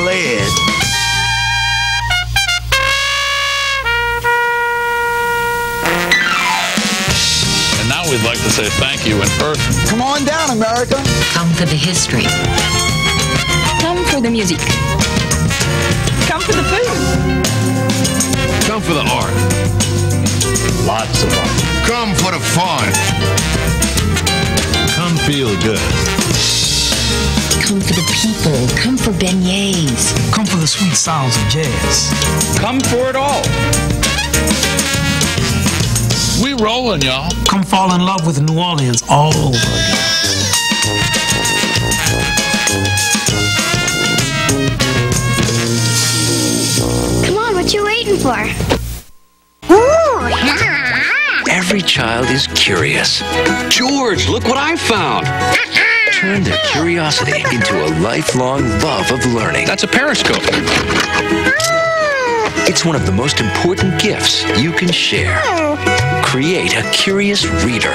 glad. And now we'd like to say thank you in person. Come on down, America. Come for the history. Come for the music. Come for the food. Come for the art. Lots of fun. Come for the fun. Come feel good. Come for the people. Come for beignets. Come for the sweet sounds of jazz. Come for it all. We rolling, y'all. Come fall in love with New Orleans all over again. Come on, what you waiting for? Every child is curious. George, look what I found. Turn their curiosity into a lifelong love of learning. That's a periscope. It's one of the most important gifts you can share. Create a curious reader.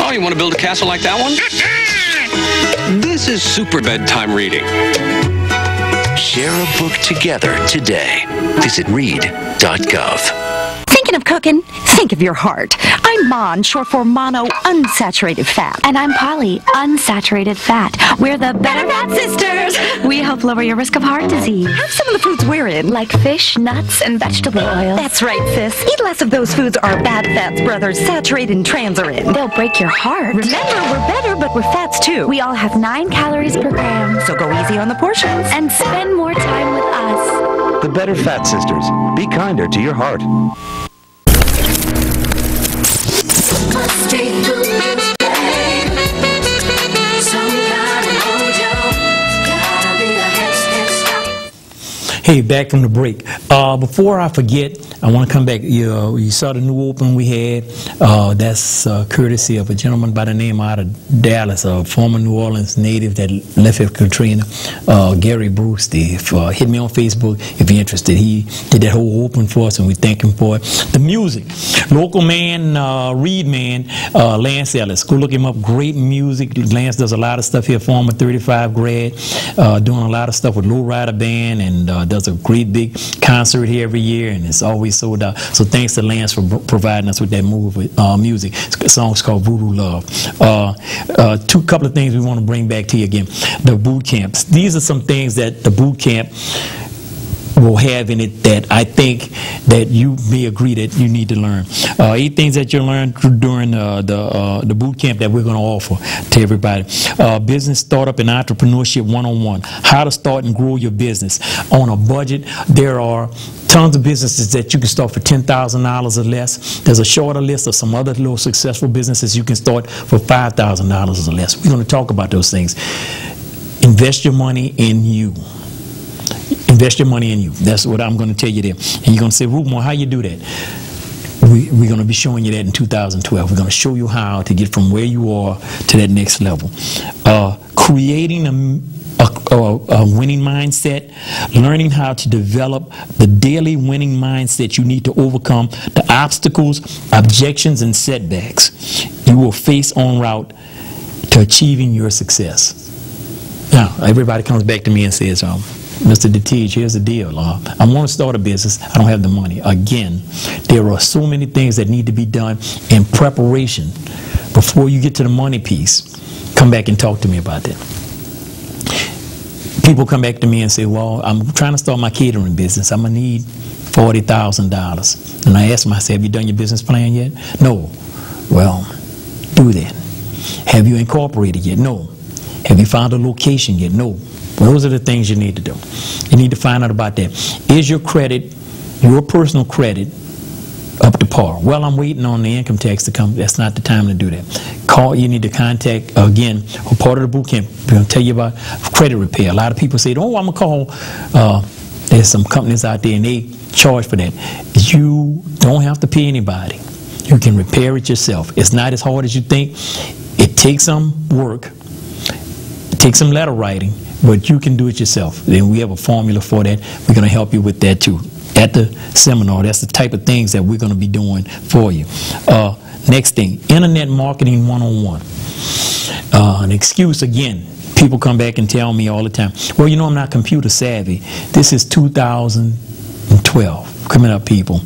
Oh, you want to build a castle like that one? This is super bedtime reading. Share a book together today. Visit read.gov. Thinking of cooking? Think of your heart. I'm Mon, short for mono unsaturated fat. And I'm Polly, unsaturated fat. We're the Better Fat Sisters. We help lower your risk of heart disease. Have some of the foods we're in. Like fish, nuts, and vegetable oils. That's right, sis. Eat less of those foods our bad fats brothers, saturated and trans, are in. They'll break your heart. Remember, we're better, but we're fats too. We all have 9 calories per gram. So go easy on the portions. And spend more time with us. The Better Fat Sisters. Be kinder to your heart. Hey, back from the break. Before I forget, I want to come back. You saw the new open we had. That's courtesy of a gentleman by the name out of Dallas, a former New Orleans native that left at Katrina, Gary Bruce. Hit me on Facebook if you're interested. He did that whole open for us, and we thank him for it. The music, local man, Reed man, Lance Ellis. Go look him up. Great music. Lance does a lot of stuff here. Former 35 grad, doing a lot of stuff with Lowrider Band, and does a great big concert here every year, and it's always sold out. So thanks to Lance for providing us with that music. The song's called Voodoo Love. Couple of things we want to bring back to you again. The boot camps. These are some things that the boot camp will have in it that I think that you may agree that you need to learn. 8 things that you'll learn during the boot camp that we're going to offer to everybody. Business startup and entrepreneurship 101. How to start and grow your business on a budget. There are tons of businesses that you can start for $10,000 or less. There's a shorter list of some other little successful businesses you can start for $5,000 or less. We're going to talk about those things. Invest your money in you. Invest your money in you. That's what I'm going to tell you there. And you're going to say, Reuben, how you do that? We're going to be showing you that in 2012. We're going to show you how to get from where you are to that next level. Creating a winning mindset, learning how to develop the daily winning mindset you need to overcome the obstacles, objections, and setbacks you will face en route to achieving your success. Now, everybody comes back to me and says, Mr. DeTiege, here's the deal. I want to start a business. I don't have the money. Again, there are so many things that need to be done in preparation before you get to the money piece. Come back and talk to me about that. People come back to me and say, well, I'm trying to start my catering business. I'm going to need $40,000. And I ask them, I say, have you done your business plan yet? No. Well, do that. Have you incorporated yet? No. Have you found a location yet? No. Those are the things you need to do. You need to find out about that. Is your credit, your personal credit, up to par? Well, I'm waiting on the income tax to come. That's not the time to do that. You need to contact, again, a part of the boot camp. We're going to tell you about credit repair. A lot of people say, oh, I'm going to call. There's some companies out there and they charge for that. You don't have to pay anybody. You can repair it yourself. It's not as hard as you think. It takes some work. It takes some letter writing. But you can do it yourself. Then we have a formula for that. We're going to help you with that too. At the seminar, that's the type of things that we're going to be doing for you. Next thing, Internet Marketing 101. An excuse again. People come back and tell me all the time, well, you know, I'm not computer savvy. This is 2012. Coming up, people,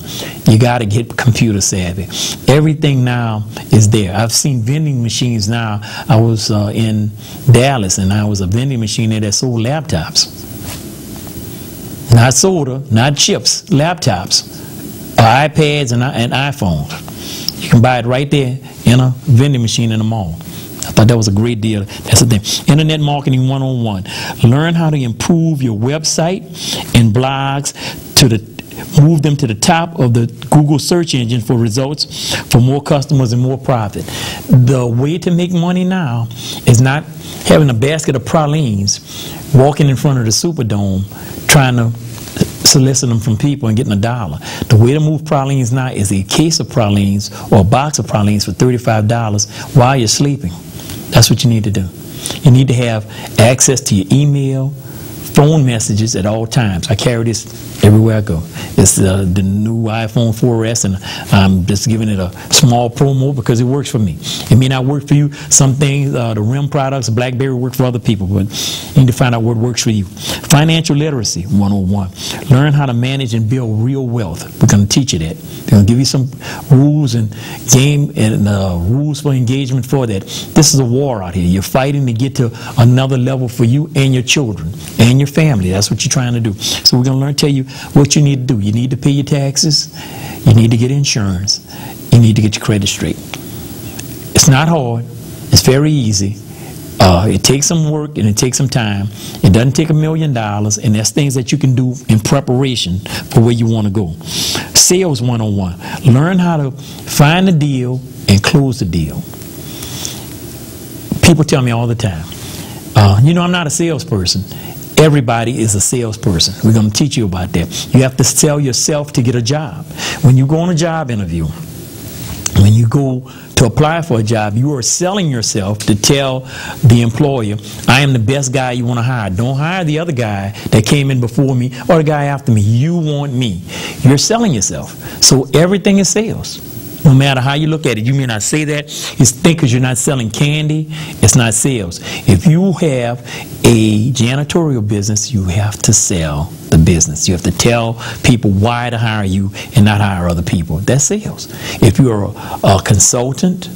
you got to get computer savvy. Everything now is there. I've seen vending machines now. I was in Dallas, and I was a vending machine there that sold laptops. Not soda, not chips, laptops, iPads and iPhones. You can buy it right there in a vending machine in the mall. I thought that was a great deal. That's the thing. Internet Marketing 101. Learn how to improve your website and blogs move them to the top of the Google search engine for results, for more customers and more profit. The way to make money now is not having a basket of pralines, walking in front of the Superdome, trying to solicit them from people and getting $1. The way to move pralines now is a case of pralines or a box of pralines for $35 while you're sleeping. That's what you need to do. You need to have access to your email, phone messages at all times. I carry this everywhere I go. It's the new iPhone 4S, and I'm just giving it a small promo because it works for me. It may not work for you. Some things, the RIM products, BlackBerry work for other people, but you need to find out what works for you. Financial Literacy 101. Learn how to manage and build real wealth. We're going to teach you that. We're going to give you some rules and rules for engagement for that. This is a war out here. You're fighting to get to another level for you and your children and your family. That's what you're trying to do. So we're going to tell you what you need to do. You need to pay your taxes. You need to get insurance. You need to get your credit straight. It's not hard. It's very easy. It takes some work and it takes some time. It doesn't take $1 million, and there's things that you can do in preparation for where you want to go. Sales 101. Learn how to find the deal and close the deal. People tell me all the time, you know, I'm not a salesperson. Everybody is a salesperson. We're going to teach you about that. You have to sell yourself to get a job. When you go on a job interview, when you go to apply for a job, you are selling yourself to tell the employer, I am the best guy you want to hire. Don't hire the other guy that came in before me or the guy after me. You want me. You're selling yourself. So everything is sales. No matter how you look at it, you may not say that. It's because you're not selling candy. It's not sales. If you have a janitorial business, you have to sell the business. You have to tell people why to hire you and not hire other people. That's sales. If you're a consultant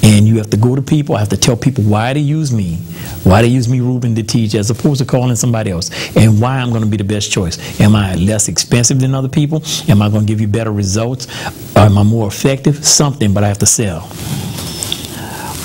and you have to go to people, I have to tell people why to use me. Why they use me, Reuben DeTiege, as opposed to calling somebody else, and why I'm going to be the best choice. Am I less expensive than other people? Am I going to give you better results? Am I more effective? Something, but I have to sell.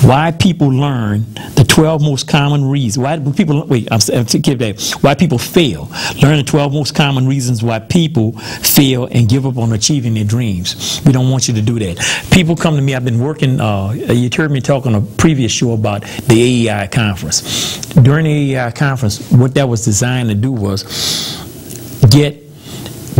Why people learn the 12 most common reasons. Why people, why people fail. Learn the 12 most common reasons why people fail and give up on achieving their dreams. We don't want you to do that. People come to me, I've been working, you heard me talk on a previous show about the AEI conference. During the AEI conference, what that was designed to do was get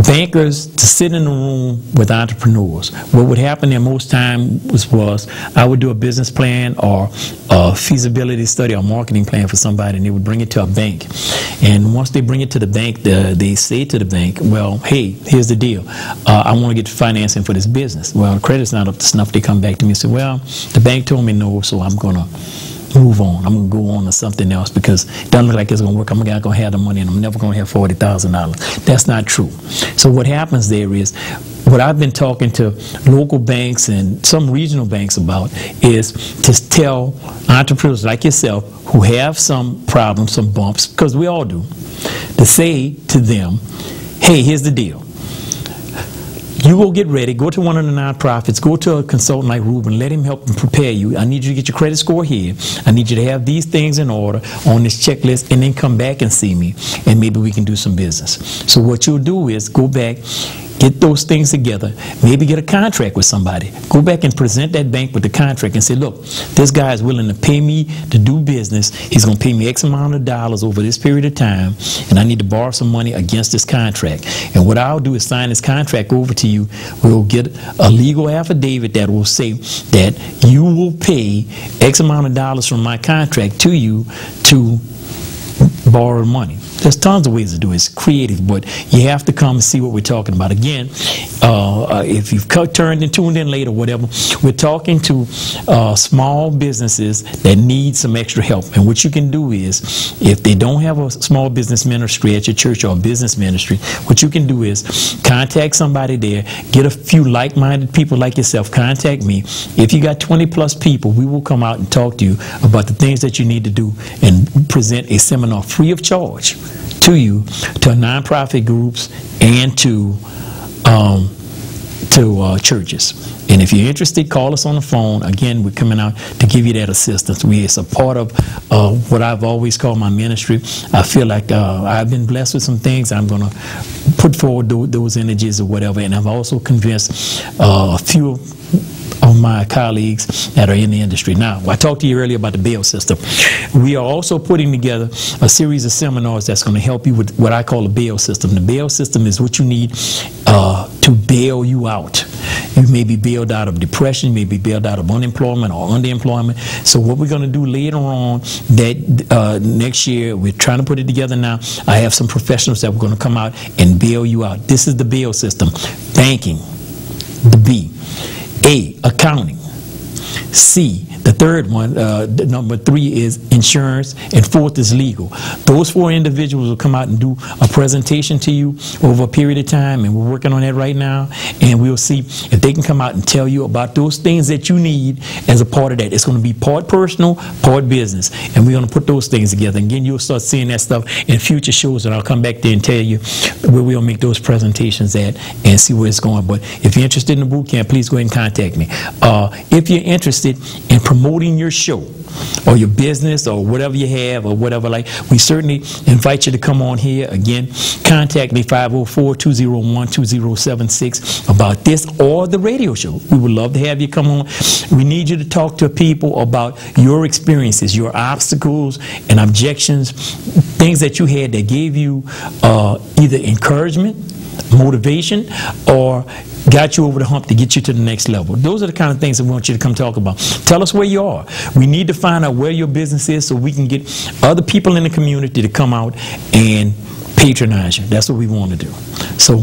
bankers to sit in a room with entrepreneurs. What would happen there most times was I would do a business plan or a feasibility study or marketing plan for somebody, and they would bring it to a bank. And once they bring it to the bank, they say to the bank, well, hey, here's the deal. I want to get financing for this business. Well, the credit's not up to snuff. They come back to me and say, well, the bank told me no, so I'm going to move on. I'm going to go on to something else because it doesn't look like it's going to work. I'm not going to have the money, and I'm never going to have $40,000. That's not true. So what happens there is, what I've been talking to local banks and some regional banks about is to tell entrepreneurs like yourself who have some problems, some bumps, because we all do, to say to them, hey, here's the deal. You go get ready, go to one of the nonprofits, go to a consultant like Reuben, let him help and prepare you. I need you to get your credit score here. I need you to have these things in order on this checklist, and then come back and see me, and maybe we can do some business. So what you'll do is go back, get those things together, maybe get a contract with somebody. Go back and present that bank with the contract and say, look, this guy is willing to pay me to do business. He's going to pay me X amount of dollars over this period of time, and I need to borrow some money against this contract. And what I'll do is sign this contract over to you. We'll get a legal affidavit that will say that you will pay X amount of dollars from my contract to you to borrow money. There's tons of ways to do it. It's creative, but you have to come and see what we're talking about. Again, if you've turned and tuned in late or whatever, we're talking to small businesses that need some extra help. And what you can do is, if they don't have a small business ministry at your church or a business ministry, what you can do is contact somebody there, get a few like-minded people like yourself, contact me. If you got 20 plus people, we will come out and talk to you about the things that you need to do and present a seminar free of charge to you, to nonprofit groups, and to churches. And if you're interested, call us on the phone. Again, we're coming out to give you that assistance. It's a part of what I've always called my ministry. I feel like I've been blessed with some things. I'm going to put forward those energies or whatever. And I've also convinced a few of my colleagues that are in the industry. Now, I talked to you earlier about the bail system. We are also putting together a series of seminars that's going to help you with what I call a bail system. The bail system is what you need to bail you out. You may be bailed out of depression, you may be bailed out of unemployment or underemployment. So what we're going to do later on, that next year, we're trying to put it together now. I have some professionals that we're going to come out and bail you out. This is the bail system. Banking, the B. A, accounting. C, the third one, number 3 is insurance, and 4th is legal. Those 4 individuals will come out and do a presentation to you over a period of time, and we're working on that right now, and we'll see if they can come out and tell you about those things that you need as a part of that. It's going to be part personal, part business, and we're going to put those things together. And again, you'll start seeing that stuff in future shows, and I'll come back there and tell you where we'll make those presentations at and see where it's going. But if you're interested in the boot camp, please go ahead and contact me. If you're interested in promoting your show or your business or whatever you have or whatever, like, we certainly invite you to come on here. Again, contact me 504-201-2076 about this or the radio show. We would love to have you come on. We need you to talk to people about your experiences, your obstacles and objections, things that you had that gave you either encouragement, motivation, or got you over the hump to get you to the next level. Those are the kind of things that we want you to come talk about. Tell us where you are. We need to find out where your business is so we can get other people in the community to come out and patronize you. That's what we want to do. So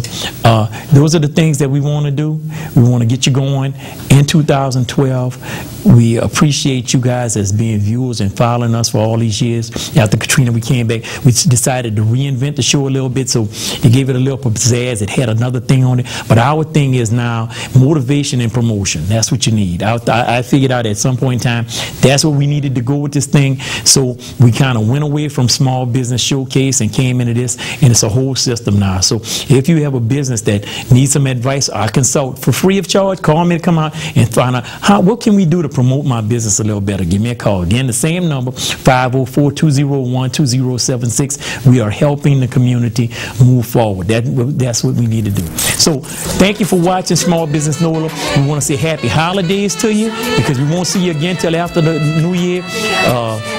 those are the things that we want to do. We want to get you going in 2012. We appreciate you guys as being viewers and following us for all these years. After Katrina, we came back. We decided to reinvent the show a little bit, so it gave it a little pizzazz. It had another thing on it. But our thing is now motivation and promotion. That's what you need. I figured out at some point in time that's what we needed to go with this thing. So we kind of went away from Small Business Showcase and came into this, and it's a whole system now. So if you have a business that needs some advice, I consult for free of charge. Call me to come out and find out what can we do to promote my business a little better. Give me a call. Again, the same number, 504-201-2076. We are helping the community move forward. That's what we need to do. So thank you for watching Small Business NOLA. We want to say happy holidays to you, because we won't see you again till after the New Year.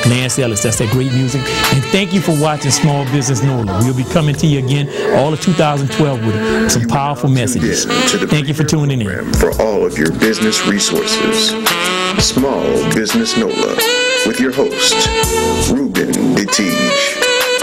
Lance Ellis, that's that great music. And thank you for watching Small Business NOLA. We'll be coming to you again all of 2012 with some powerful messages. Thank you for tuning in. For all of your business resources, Small Business NOLA with your host, Reuben DeTiege.